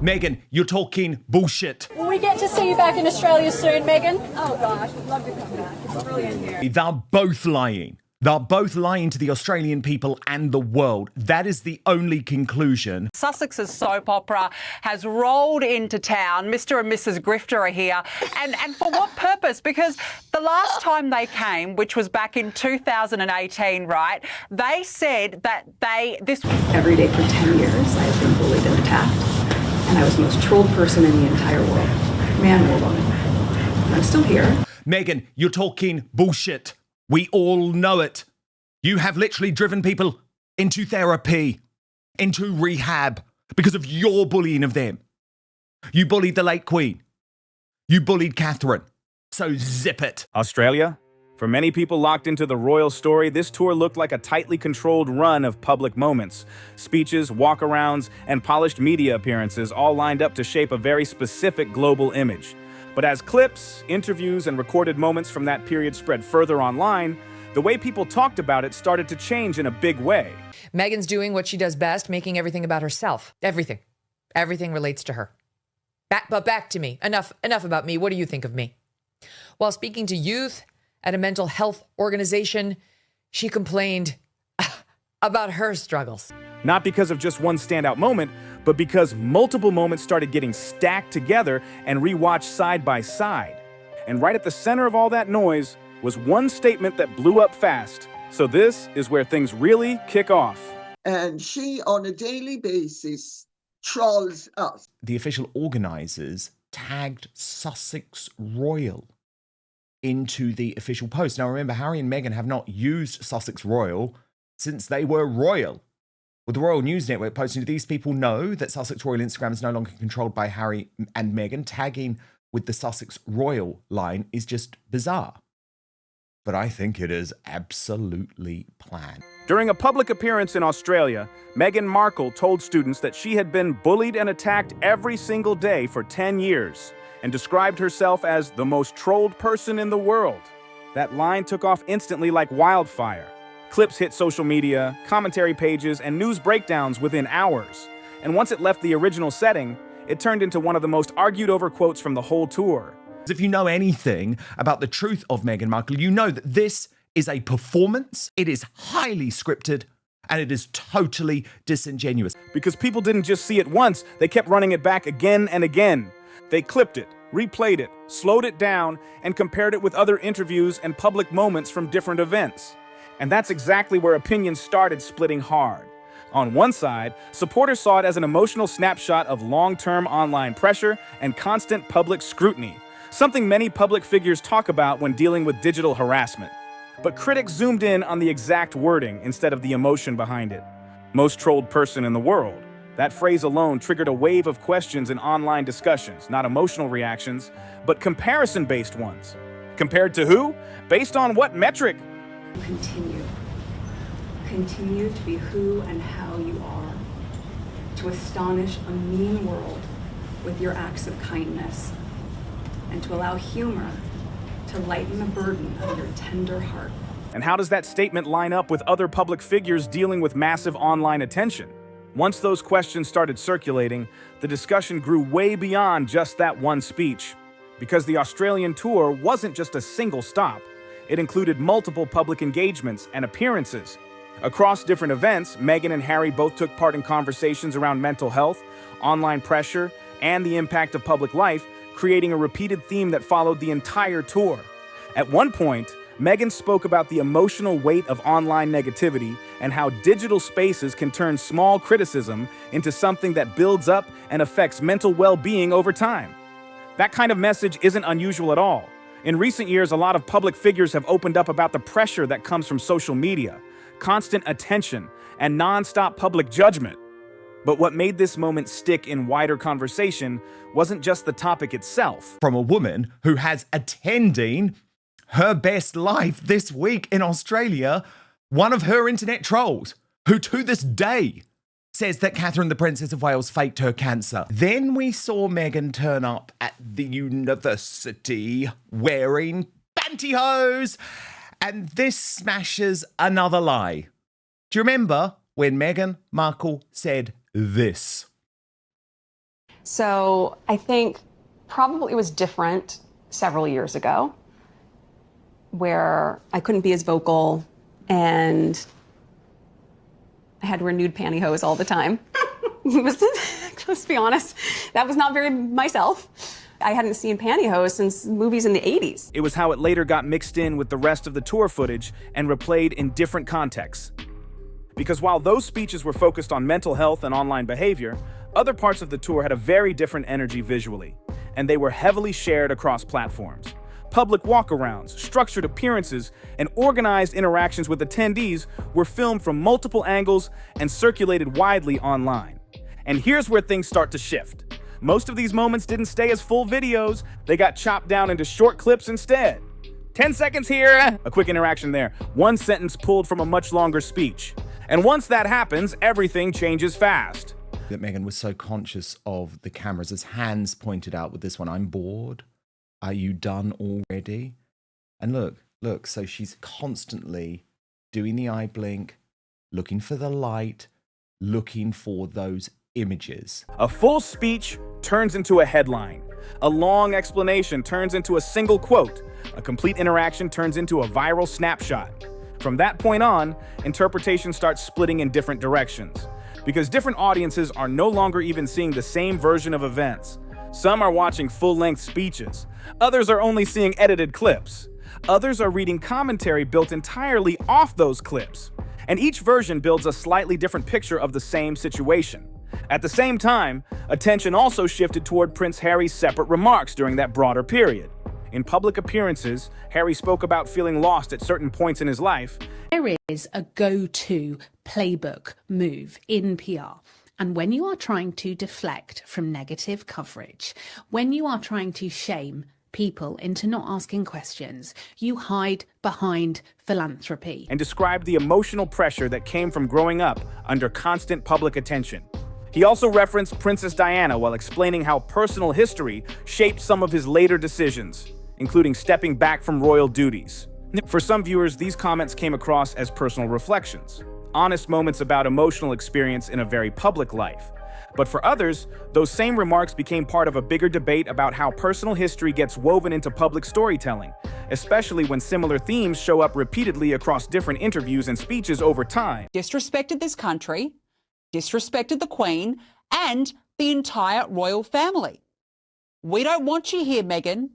Meghan, you're talking bullshit. Will we get to see you back in Australia soon, Meghan? Oh gosh, we'd love to come back. It's brilliant here. They're both lying. They're both lying to the Australian people and the world. That is the only conclusion. Sussex's soap opera has rolled into town. Mr. and Mrs. Grifter are here. And for what purpose? Because the last time they came, which was back in 2018, right, they said that Every day for 10 years, I have been bullied and attacked. And I was the most trolled person in the entire world. Man or woman. And I'm still here. Meghan, you're talking bullshit. We all know it. You have literally driven people into therapy, into rehab, because of your bullying of them. You bullied the late Queen. You bullied Catherine. So zip it. Australia? For many people locked into the royal story, this tour looked like a tightly controlled run of public moments. Speeches, walkarounds, and polished media appearances all lined up to shape a very specific global image. But as clips, interviews, and recorded moments from that period spread further online, the way people talked about it started to change in a big way. Meghan's doing what she does best, making everything about herself. Everything. Everything relates to her. But back to me. Enough about me. What do you think of me? While speaking to youth at a mental health organization, she complained about her struggles. Not because of just one standout moment, but because multiple moments started getting stacked together and rewatched side by side. And right at the center of all that noise was one statement that blew up fast. So this is where things really kick off. And she, on a daily basis, trolls us. The official organisers tagged Sussex Royal into the official post. Now remember, Harry and Meghan have not used Sussex Royal since they were royal. With the Royal News Network posting, do these people know that Sussex Royal Instagram is no longer controlled by Harry and Meghan? Tagging with the Sussex Royal line is just bizarre. But I think it is absolutely planned. During a public appearance in Australia, Meghan Markle told students that she had been bullied and attacked every single day for 10 years and described herself as the most trolled person in the world. That line took off instantly like wildfire. Clips hit social media, commentary pages, and news breakdowns within hours. And once it left the original setting, it turned into one of the most argued over quotes from the whole tour. If you know anything about the truth of Meghan Markle, you know that this is a performance, it is highly scripted, and it is totally disingenuous. Because people didn't just see it once, they kept running it back again and again. They clipped it, replayed it, slowed it down, and compared it with other interviews and public moments from different events. And that's exactly where opinions started splitting hard. On one side, supporters saw it as an emotional snapshot of long-term online pressure and constant public scrutiny, something many public figures talk about when dealing with digital harassment. But critics zoomed in on the exact wording instead of the emotion behind it. Most trolled person in the world. That phrase alone triggered a wave of questions in online discussions, not emotional reactions, but comparison-based ones. Compared to who? Based on what metric? Continue to be who and how you are, to astonish a mean world with your acts of kindness, and to allow humor to lighten the burden of your tender heart. And how does that statement line up with other public figures dealing with massive online attention? Once those questions started circulating, the discussion grew way beyond just that one speech. Because the Australian tour wasn't just a single stop. It included multiple public engagements and appearances. Across different events, Meghan and Harry both took part in conversations around mental health, online pressure, and the impact of public life, creating a repeated theme that followed the entire tour. At one point, Meghan spoke about the emotional weight of online negativity and how digital spaces can turn small criticism into something that builds up and affects mental well-being over time. That kind of message isn't unusual at all. In recent years, a lot of public figures have opened up about the pressure that comes from social media, constant attention, and non-stop public judgment. But what made this moment stick in wider conversation wasn't just the topic itself. From a woman who has attending her best life this week in Australia, one of her internet trolls, who to this day says that Catherine, the Princess of Wales, faked her cancer. Then we saw Meghan turn up at the university wearing pantyhose, and this smashes another lie. Do you remember when Meghan Markle said this? So I think probably it was different several years ago where I couldn't be as vocal and I had renewed pantyhose all the time. Let's be honest, that was not very myself. I hadn't seen pantyhose since movies in the 80s. It was how it later got mixed in with the rest of the tour footage and replayed in different contexts. Because while those speeches were focused on mental health and online behavior, other parts of the tour had a very different energy visually, and they were heavily shared across platforms. Public walkarounds, structured appearances, and organized interactions with attendees were filmed from multiple angles and circulated widely online. And here's where things start to shift. Most of these moments didn't stay as full videos. They got chopped down into short clips instead. 10 seconds here, a quick interaction there. One sentence pulled from a much longer speech. And once that happens, everything changes fast. That Meghan was so conscious of the cameras, as Hans pointed out with this one. I'm bored. Are you done already? And look, so she's constantly doing the eye blink, looking for the light, looking for those images. A full speech turns into a headline. A long explanation turns into a single quote. A complete interaction turns into a viral snapshot. From that point on, interpretation starts splitting in different directions, because different audiences are no longer even seeing the same version of events. Some are watching full-length speeches. Others are only seeing edited clips. Others are reading commentary built entirely off those clips. And each version builds a slightly different picture of the same situation. At the same time, attention also shifted toward Prince Harry's separate remarks during that broader period. In public appearances, Harry spoke about feeling lost at certain points in his life. There is a go-to playbook move in PR. And when you are trying to deflect from negative coverage, when you are trying to shame people into not asking questions, you hide behind philanthropy. And described the emotional pressure that came from growing up under constant public attention. He also referenced Princess Diana while explaining how personal history shaped some of his later decisions, including stepping back from royal duties. For some viewers, these comments came across as personal reflections, honest moments about emotional experience in a very public life. But for others, those same remarks became part of a bigger debate about how personal history gets woven into public storytelling, especially when similar themes show up repeatedly across different interviews and speeches over time. Disrespected this country, disrespected the Queen, and the entire royal family. We don't want you here, Meghan.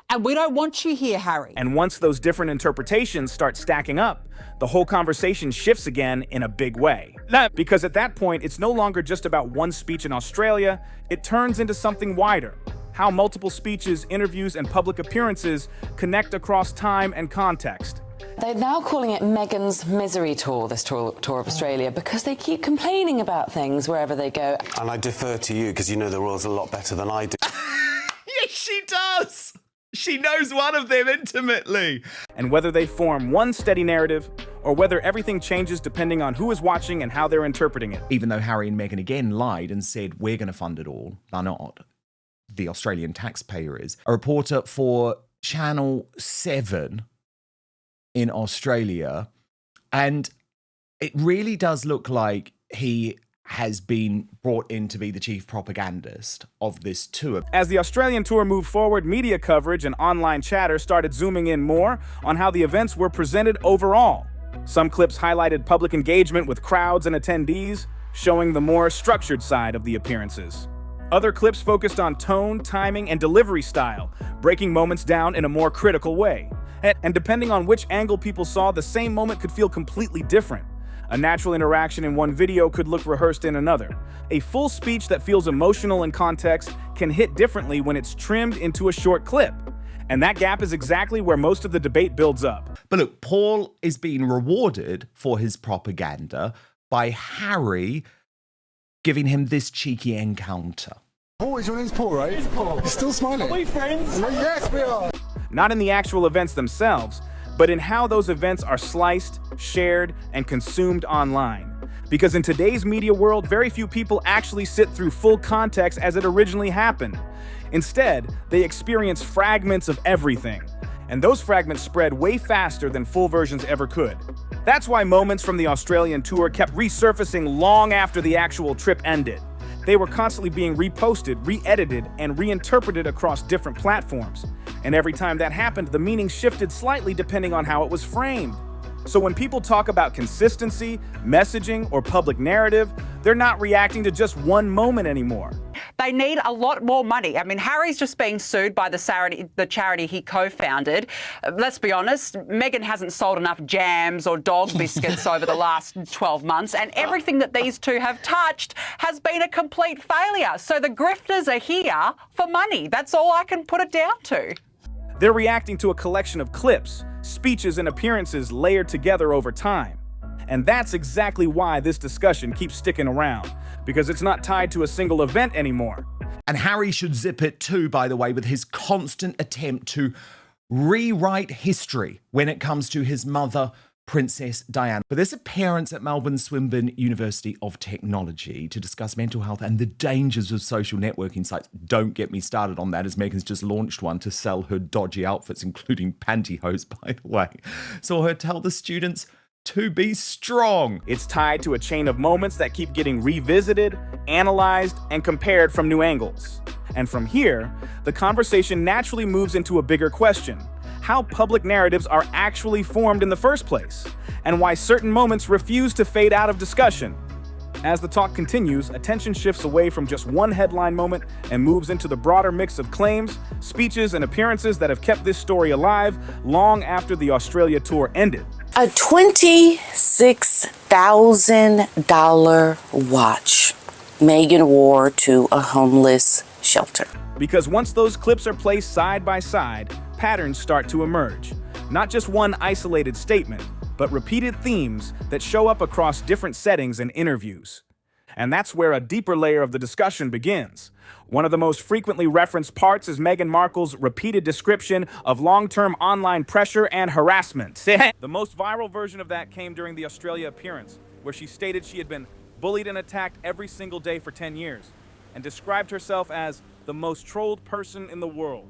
And we don't want you here, Harry. And once those different interpretations start stacking up, the whole conversation shifts again in a big way. Because at that point, it's no longer just about one speech in Australia, it turns into something wider. How multiple speeches, interviews, and public appearances connect across time and context. They're now calling it Meghan's misery tour, this tour of Australia, because they keep complaining about things wherever they go. And I defer to you because you know the royals a lot better than I do. Yes, she does. She knows one of them intimately. And whether they form one steady narrative or whether everything changes depending on who is watching and how they're interpreting it. Even though Harry and Meghan again lied and said, we're going to fund it all, they're not. The Australian taxpayer is. A reporter for Channel 7 in Australia, and it really does look like he has been brought in to be the chief propagandist of this tour. As the Australian tour moved forward, media coverage and online chatter started zooming in more on how the events were presented overall. Some clips highlighted public engagement with crowds and attendees, showing the more structured side of the appearances. Other clips focused on tone, timing, and delivery style, breaking moments down in a more critical way. And depending on which angle people saw, the same moment could feel completely different. A natural interaction in one video could look rehearsed in another. A full speech that feels emotional in context can hit differently when it's trimmed into a short clip. And that gap is exactly where most of the debate builds up. But look, Paul is being rewarded for his propaganda by Harry giving him this cheeky encounter. Paul, your name's Paul, right? It's Paul. You're still smiling. Are we friends? Yes, we are. Not in the actual events themselves, but in how those events are sliced, shared, and consumed online. Because in today's media world, very few people actually sit through full context as it originally happened. Instead, they experience fragments of everything. And those fragments spread way faster than full versions ever could. That's why moments from the Australian tour kept resurfacing long after the actual trip ended. They were constantly being reposted, re-edited, and reinterpreted across different platforms. And every time that happened, the meaning shifted slightly depending on how it was framed. So when people talk about consistency, messaging, or public narrative, they're not reacting to just one moment anymore. They need a lot more money. I mean, Harry's just being sued by the charity he co-founded. Let's be honest, Meghan hasn't sold enough jams or dog biscuits over the last 12 months, and everything that these two have touched has been a complete failure. So the grifters are here for money. That's all I can put it down to. They're reacting to a collection of clips, speeches, and appearances layered together over time. And that's exactly why this discussion keeps sticking around, because it's not tied to a single event anymore. And Harry should zip it too, by the way, with his constant attempt to rewrite history when it comes to his mother, Princess Diana. For this appearance at Melbourne's Swinburne University of Technology to discuss mental health and the dangers of social networking sites. Don't get me started on that, as Meghan's just launched one to sell her dodgy outfits, including pantyhose, by the way. Saw her tell the students to be strong. It's tied to a chain of moments that keep getting revisited, analyzed, and compared from new angles. And from here, the conversation naturally moves into a bigger question: how public narratives are actually formed in the first place, and why certain moments refuse to fade out of discussion. As the talk continues, attention shifts away from just one headline moment and moves into the broader mix of claims, speeches, and appearances that have kept this story alive long after the Australia tour ended. A $26,000 watch Meghan wore to a homeless shelter. Because once those clips are placed side by side, patterns start to emerge. Not just one isolated statement, but repeated themes that show up across different settings and interviews. And that's where a deeper layer of the discussion begins. One of the most frequently referenced parts is Meghan Markle's repeated description of long-term online pressure and harassment. The most viral version of that came during the Australia appearance, where she stated she had been bullied and attacked every single day for 10 years, and described herself as the most trolled person in the world.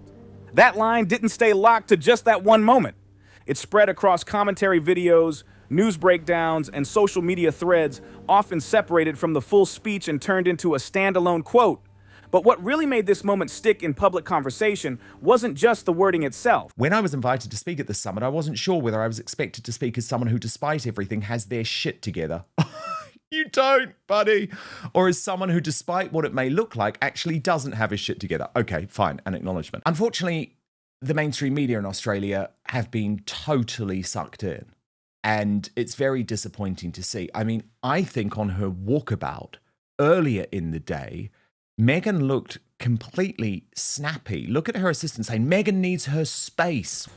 That line didn't stay locked to just that one moment. It spread across commentary videos, news breakdowns, and social media threads, often separated from the full speech and turned into a standalone quote. But what really made this moment stick in public conversation wasn't just the wording itself. When I was invited to speak at the summit, I wasn't sure whether I was expected to speak as someone who, despite everything, has their shit together. You don't, buddy. Or as someone who, despite what it may look like, actually doesn't have his shit together. Okay, fine, an acknowledgement. Unfortunately, the mainstream media in Australia have been totally sucked in. And it's very disappointing to see. I mean, I think on her walkabout earlier in the day, Meghan looked completely snappy. Look at her assistant saying, Meghan needs her space.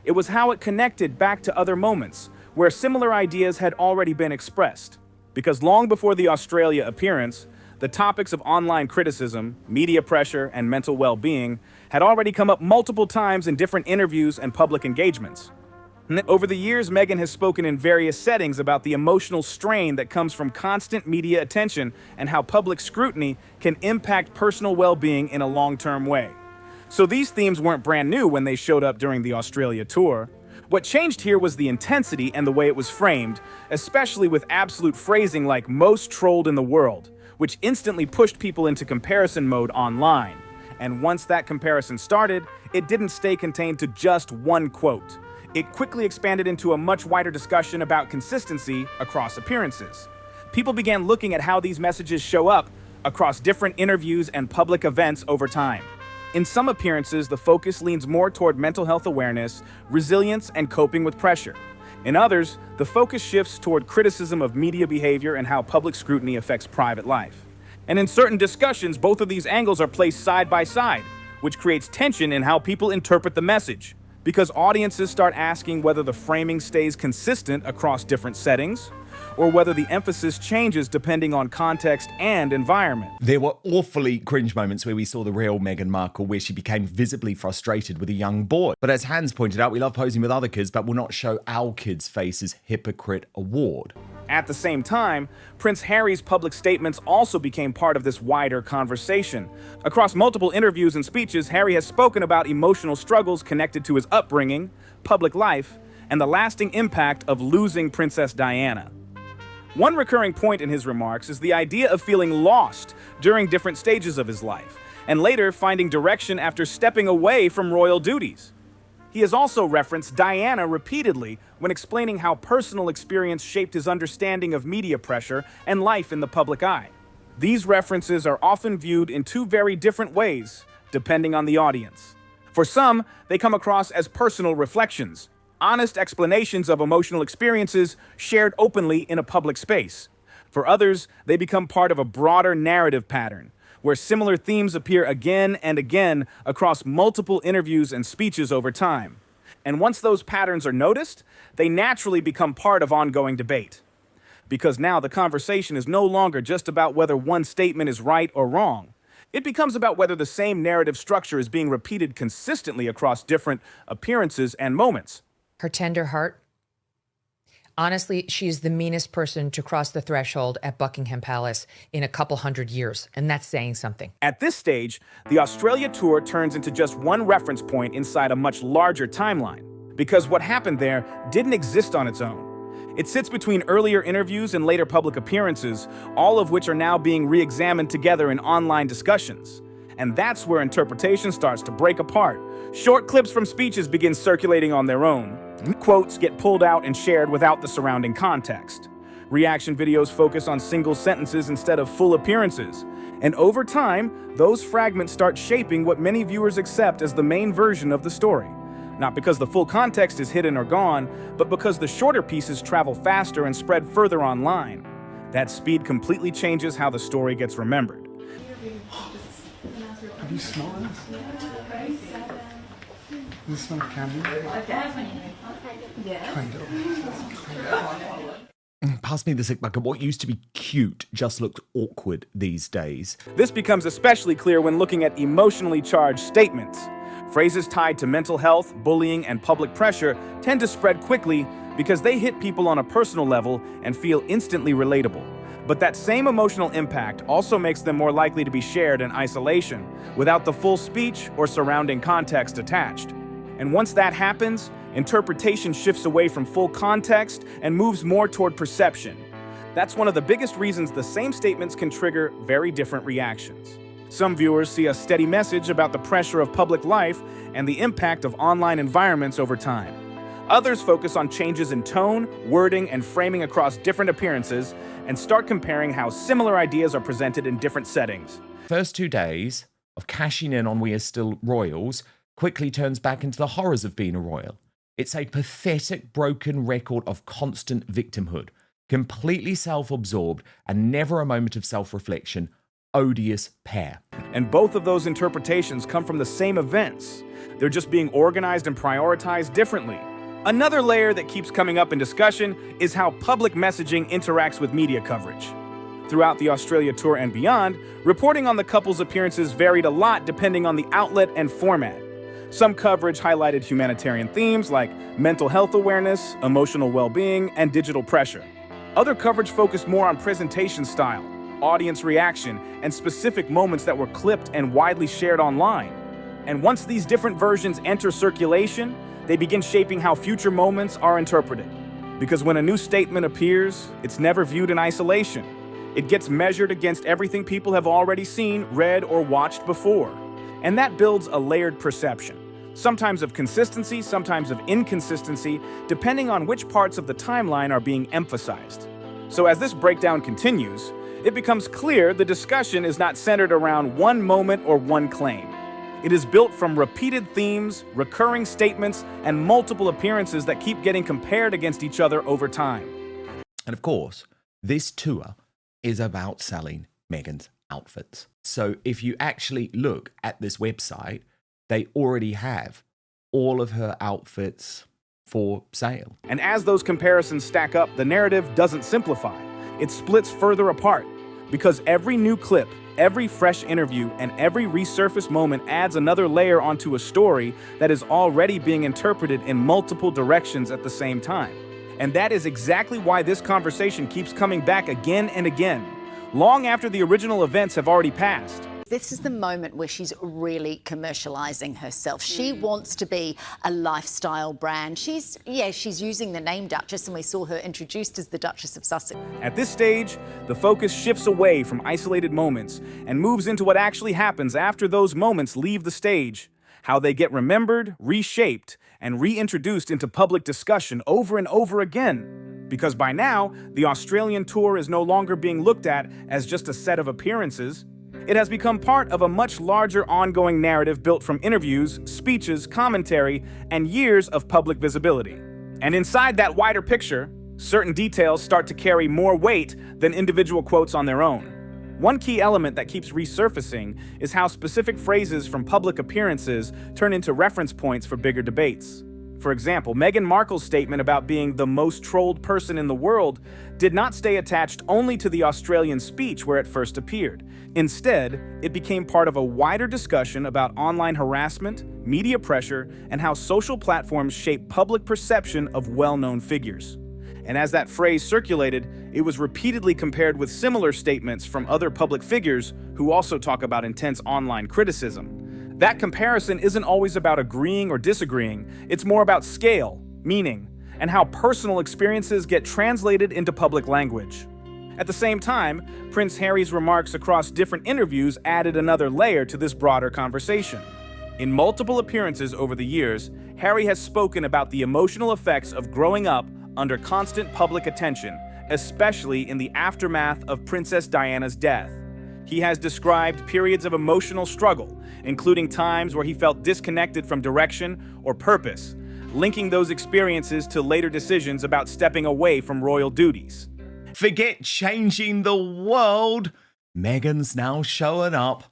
It was how it connected back to other moments where similar ideas had already been expressed. Because long before the Australia appearance, the topics of online criticism, media pressure, and mental well-being had already come up multiple times in different interviews and public engagements. Over the years, Meghan has spoken in various settings about the emotional strain that comes from constant media attention and how public scrutiny can impact personal well-being in a long-term way. So these themes weren't brand new when they showed up during the Australia tour. What changed here was the intensity and the way it was framed, especially with absolute phrasing like "most trolled in the world," which instantly pushed people into comparison mode online. And once that comparison started, it didn't stay contained to just one quote. It quickly expanded into a much wider discussion about consistency across appearances. People began looking at how these messages show up across different interviews and public events over time. In some appearances, the focus leans more toward mental health awareness, resilience, and coping with pressure. In others, the focus shifts toward criticism of media behavior and how public scrutiny affects private life. And in certain discussions, both of these angles are placed side by side, which creates tension in how people interpret the message. Because audiences start asking whether the framing stays consistent across different settings, or whether the emphasis changes depending on context and environment. There were awfully cringe moments where we saw the real Meghan Markle, where she became visibly frustrated with a young boy. But as Hans pointed out, we love posing with other kids, but will not show our kids' faces hypocrite award. At the same time, Prince Harry's public statements also became part of this wider conversation. Across multiple interviews and speeches, Harry has spoken about emotional struggles connected to his upbringing, public life, and the lasting impact of losing Princess Diana. One recurring point in his remarks is the idea of feeling lost during different stages of his life, and later finding direction after stepping away from royal duties. He has also referenced Diana repeatedly when explaining how personal experience shaped his understanding of media pressure and life in the public eye. These references are often viewed in two very different ways, depending on the audience. For some, they come across as personal reflections, honest explanations of emotional experiences shared openly in a public space. For others, they become part of a broader narrative pattern, where similar themes appear again and again across multiple interviews and speeches over time. And once those patterns are noticed, they naturally become part of ongoing debate. Because now the conversation is no longer just about whether one statement is right or wrong. It becomes about whether the same narrative structure is being repeated consistently across different appearances and moments. Her tender heart. Honestly, she's the meanest person to cross the threshold at Buckingham Palace in a couple hundred years, and that's saying something. At this stage, the Australia tour turns into just one reference point inside a much larger timeline, because what happened there didn't exist on its own. It sits between earlier interviews and later public appearances, all of which are now being re-examined together in online discussions. And that's where interpretation starts to break apart. Short clips from speeches begin circulating on their own. Quotes get pulled out and shared without the surrounding context. Reaction videos focus on single sentences instead of full appearances. And over time, those fragments start shaping what many viewers accept as the main version of the story. Not because the full context is hidden or gone, but because the shorter pieces travel faster and spread further online. That speed completely changes how the story gets remembered. Have you smelled this? Does it smell of candy? Kind of. Pass me the sick bucket. What used to be cute just looks awkward these days. This becomes especially clear when looking at emotionally charged statements. Phrases tied to mental health, bullying, and public pressure tend to spread quickly because they hit people on a personal level and feel instantly relatable. But that same emotional impact also makes them more likely to be shared in isolation, without the full speech or surrounding context attached. And once that happens, interpretation shifts away from full context and moves more toward perception. That's one of the biggest reasons the same statements can trigger very different reactions. Some viewers see a steady message about the pressure of public life and the impact of online environments over time. Others focus on changes in tone, wording, and framing across different appearances and start comparing how similar ideas are presented in different settings. First 2 days of cashing in on We Are Still Royals quickly turns back into the horrors of being a royal. It's a pathetic, broken record of constant victimhood, completely self-absorbed and never a moment of self-reflection. Odious pair. And both of those interpretations come from the same events. They're just being organized and prioritized differently. Another layer that keeps coming up in discussion is how public messaging interacts with media coverage. Throughout the Australia tour and beyond, reporting on the couple's appearances varied a lot depending on the outlet and format. Some coverage highlighted humanitarian themes like mental health awareness, emotional well-being, and digital pressure. Other coverage focused more on presentation style, audience reaction, and specific moments that were clipped and widely shared online. And once these different versions enter circulation, they begin shaping how future moments are interpreted. Because when a new statement appears, it's never viewed in isolation. It gets measured against everything people have already seen, read, or watched before. And that builds a layered perception, sometimes of consistency, sometimes of inconsistency, depending on which parts of the timeline are being emphasized. So as this breakdown continues, it becomes clear the discussion is not centered around one moment or one claim. It is built from repeated themes, recurring statements, and multiple appearances that keep getting compared against each other over time. And of course, this tour is about selling Meghan's outfits. So if you actually look at this website, they already have all of her outfits for sale. And as those comparisons stack up, the narrative doesn't simplify. It splits further apart, because every new clip, every fresh interview, and every resurfaced moment adds another layer onto a story that is already being interpreted in multiple directions at the same time. And that is exactly why this conversation keeps coming back again and again, long after the original events have already passed. This is the moment where she's really commercializing herself. She wants to be a lifestyle brand. She's using the name Duchess, and we saw her introduced as the Duchess of Sussex. At this stage, the focus shifts away from isolated moments and moves into what actually happens after those moments leave the stage, how they get remembered, reshaped, and reintroduced into public discussion over and over again. Because by now, the Australian tour is no longer being looked at as just a set of appearances. It has become part of a much larger ongoing narrative built from interviews, speeches, commentary, and years of public visibility. And inside that wider picture, certain details start to carry more weight than individual quotes on their own. One key element that keeps resurfacing is how specific phrases from public appearances turn into reference points for bigger debates. For example, Meghan Markle's statement about being the most trolled person in the world did not stay attached only to the Australian speech where it first appeared. Instead, it became part of a wider discussion about online harassment, media pressure, and how social platforms shape public perception of well-known figures. And as that phrase circulated, it was repeatedly compared with similar statements from other public figures who also talk about intense online criticism. That comparison isn't always about agreeing or disagreeing, it's more about scale, meaning, and how personal experiences get translated into public language. At the same time, Prince Harry's remarks across different interviews added another layer to this broader conversation. In multiple appearances over the years, Harry has spoken about the emotional effects of growing up under constant public attention, especially in the aftermath of Princess Diana's death. He has described periods of emotional struggle, including times where he felt disconnected from direction or purpose, linking those experiences to later decisions about stepping away from royal duties. Forget changing the world. Meghan's now showing up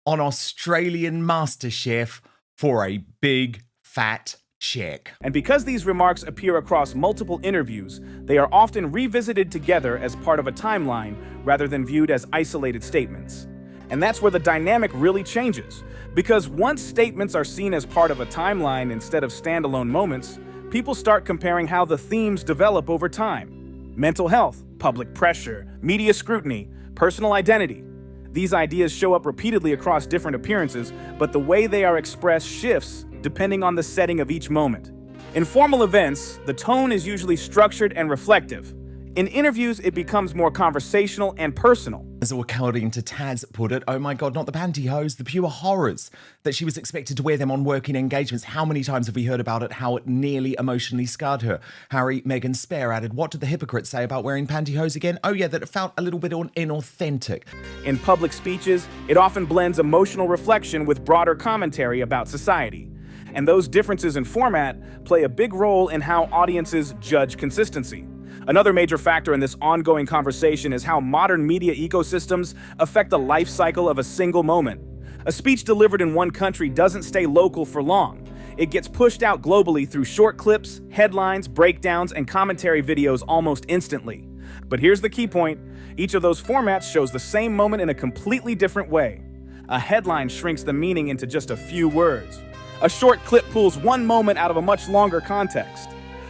on Australian MasterChef for a big fat check. And because these remarks appear across multiple interviews, they are often revisited together as part of a timeline rather than viewed as isolated statements. And that's where the dynamic really changes. Because once statements are seen as part of a timeline instead of standalone moments, people start comparing how the themes develop over time. Mental health, public pressure, media scrutiny, personal identity. These ideas show up repeatedly across different appearances, but the way they are expressed shifts depending on the setting of each moment. In formal events, the tone is usually structured and reflective. In interviews, it becomes more conversational and personal. As according to Taz put it, oh my God, not the pantyhose, the pure horrors that she was expected to wear them on working engagements. How many times have we heard about it, how it nearly emotionally scarred her? Harry, Meghan Spare added, what did the hypocrites say about wearing pantyhose again? Oh yeah, that it felt a little bit inauthentic. In public speeches, it often blends emotional reflection with broader commentary about society. And those differences in format play a big role in how audiences judge consistency. Another major factor in this ongoing conversation is how modern media ecosystems affect the life cycle of a single moment. A speech delivered in one country doesn't stay local for long. It gets pushed out globally through short clips, headlines, breakdowns, and commentary videos almost instantly. But here's the key point. Each of those formats shows the same moment in a completely different way. A headline shrinks the meaning into just a few words. A short clip pulls one moment out of a much longer context.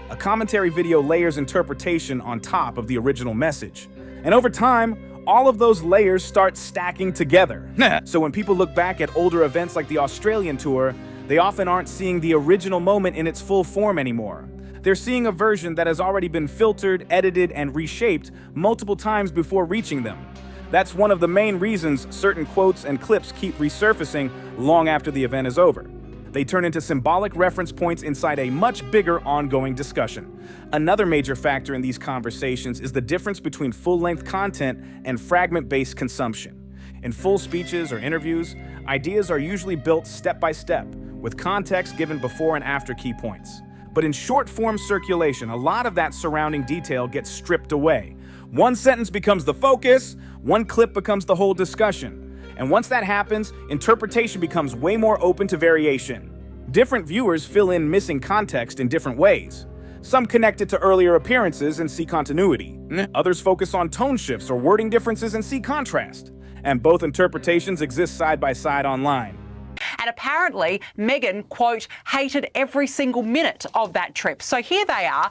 A commentary video layers interpretation on top of the original message. And over time, all of those layers start stacking together. So when people look back at older events like the Australian tour, they often aren't seeing the original moment in its full form anymore. They're seeing a version that has already been filtered, edited, and reshaped multiple times before reaching them. That's one of the main reasons certain quotes and clips keep resurfacing long after the event is over. They turn into symbolic reference points inside a much bigger ongoing discussion. Another major factor in these conversations is the difference between full-length content and fragment-based consumption. In full speeches or interviews, ideas are usually built step by step, with context given before and after key points. But in short-form circulation, a lot of that surrounding detail gets stripped away. One sentence becomes the focus, one clip becomes the whole discussion. And once that happens, interpretation becomes way more open to variation. Different viewers fill in missing context in different ways. Some connect it to earlier appearances and see continuity. Others focus on tone shifts or wording differences and see contrast. And both interpretations exist side by side online. And And apparently, Meghan, quote, hated every single minute of that trip. So here they are,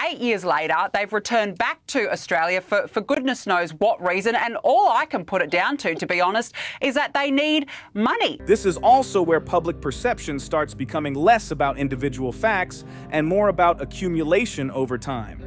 8 years later, they've returned back to Australia for goodness knows what reason. And all I can put it down to be honest, is that they need money. This is also where public perception starts becoming less about individual facts and more about accumulation over time.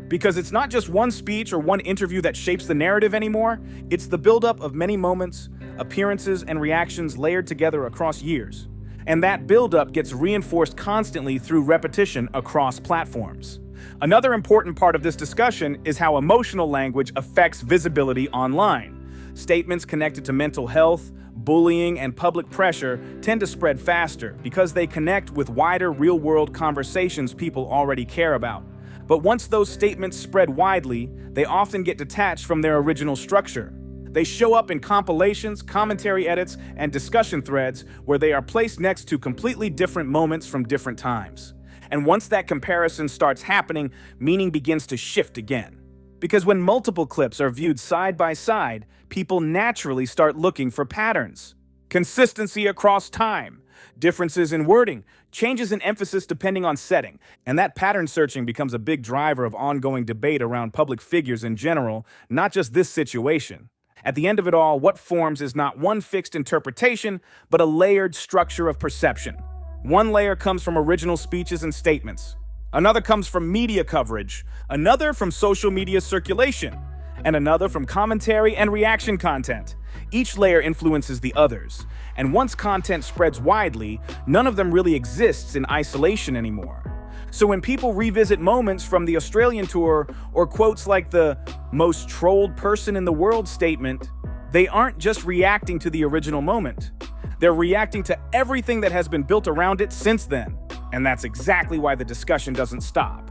Because it's not just one speech or one interview that shapes the narrative anymore, it's the buildup of many moments, appearances, and reactions layered together across years. And that buildup gets reinforced constantly through repetition across platforms. Another important part of this discussion is how emotional language affects visibility online. Statements connected to mental health, bullying, and public pressure tend to spread faster because they connect with wider real-world conversations people already care about. But once those statements spread widely, they often get detached from their original structure. They show up in compilations, commentary edits, and discussion threads where they are placed next to completely different moments from different times. And once that comparison starts happening, meaning begins to shift again. Because when multiple clips are viewed side by side, people naturally start looking for patterns. Consistency across time, differences in wording, changes in emphasis depending on setting, and that pattern searching becomes a big driver of ongoing debate around public figures in general, not just this situation. At the end of it all, what forms is not one fixed interpretation, but a layered structure of perception. One layer comes from original speeches and statements. Another comes from media coverage, another from social media circulation, and another from commentary and reaction content. Each layer influences the others, and once content spreads widely, none of them really exists in isolation anymore. So when people revisit moments from the Australian tour or quotes like the most trolled person in the world statement, they aren't just reacting to the original moment. They're reacting to everything that has been built around it since then. And that's exactly why the discussion doesn't stop.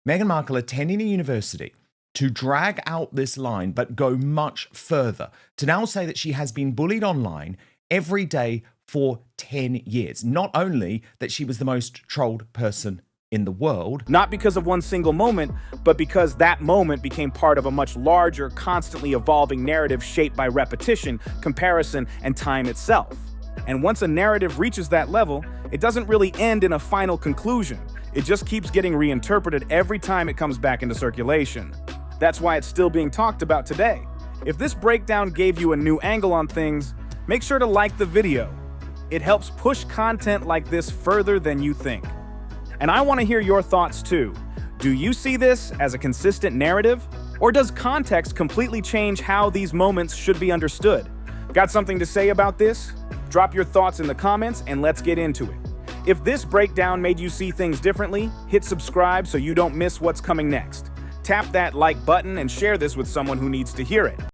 Meghan Markle attending a university to drag out this line, but go much further, to now say that she has been bullied online every day for 10 years. Not only that she was the most trolled person in the world. Not because of one single moment, but because that moment became part of a much larger, constantly evolving narrative shaped by repetition, comparison, and time itself. And once a narrative reaches that level, it doesn't really end in a final conclusion. It just keeps getting reinterpreted every time it comes back into circulation. That's why it's still being talked about today. If this breakdown gave you a new angle on things, make sure to like the video. It helps push content like this further than you think. And I want to hear your thoughts too. Do you see this as a consistent narrative? Or does context completely change how these moments should be understood? Got something to say about this? Drop your thoughts in the comments and let's get into it. If this breakdown made you see things differently, hit subscribe so you don't miss what's coming next. Tap that like button and share this with someone who needs to hear it.